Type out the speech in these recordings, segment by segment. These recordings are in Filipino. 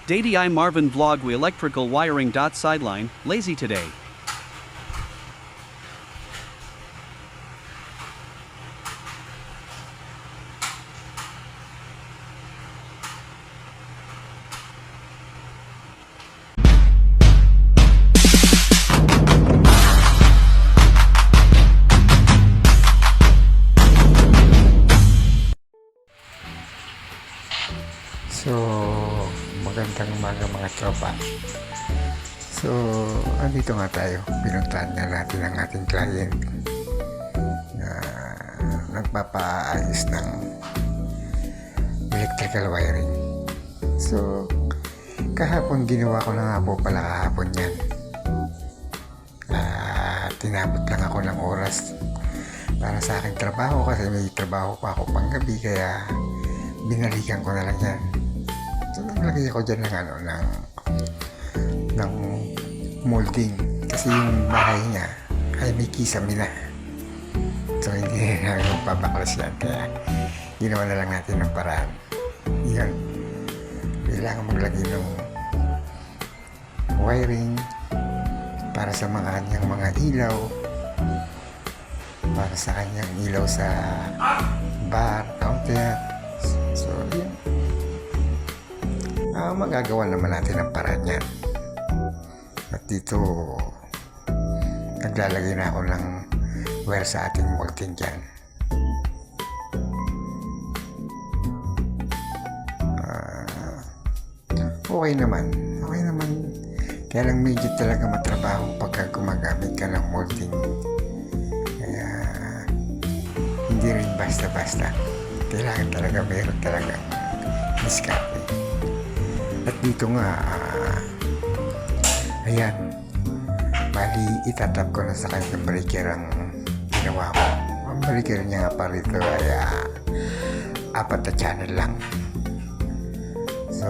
Daddy I Marvin vlog we electrical wiring. Sideline, lazy today. So, magandang umaga mga tropa. So, andito nga tayo. Pinuntahan nga natin ang ating client na nagpapaayos ng electrical wiring. So, kahapon ginawa ko na nga po pala kahapon yan. Tinabot lang ako ng oras para sa aking trabaho kasi may trabaho pa ako panggabi kaya binalikan ko na lang yan. So, naglagay ako dyan ng molding kasi yung bahay niya ay may kisame na. So, hindi na namin magpapaklas yan. Kaya, ginawa na lang natin ng paraan. Yan. Kailangan maglagay ng wiring para sa mga kanyang mga ilaw. Para sa kanyang ilaw sa bar, counter. So, yun. Magagawa naman natin ang paraan yan. At dito, naglalagay na ako ng wire sa ating molding dyan. Okay naman. Okay naman. Kaya lang medyo talaga matrabaho pagka gumagamit ka ng molding. Kaya, hindi rin basta-basta. Kailangan talaga meron talagang diskarte. At dito nga, ayan, bali itatap ko na sa kanyang breaker ang ginawa ko. Ang breaker niya nga pa rito ay 4 na channel lang. So,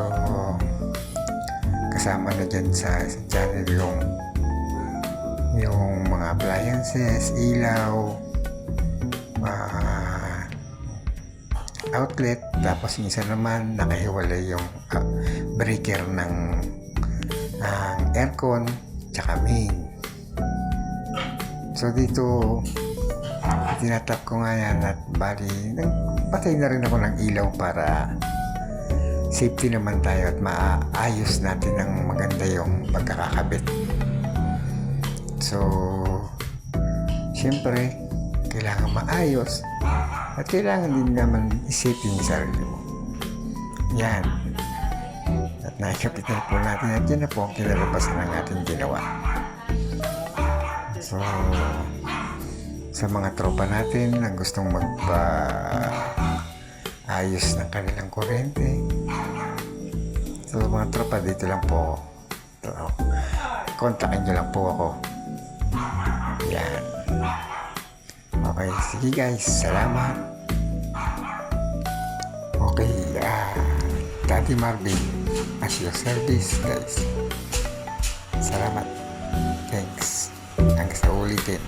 kasama na dyan sa channel yung mga appliances, ilaw, outlet, tapos yung isa naman nakahiwalay yung breaker ng aircon tsaka main. So dito tinatap ko nga yan at bali patay na rin ako ng ilaw para safety naman tayo at maayos natin ng maganda yung pagkakakabit. So syempre kailangan maayos at kailangan din naman isip yung sarili mo. Yan. At nakikapit na po natin at yan na po ang kinalabasan ng ating ginawa. So, sa mga tropa natin na gustong magpa-ayos ng kanilang kuryente. So, mga tropa, dito lang po. Kontakin nyo lang po ako. Yan. Okay, sige guys, salamat. Okay, Daddy Marvin, as your service guys. Salamat. Thanks. Hanggang sa ulitin.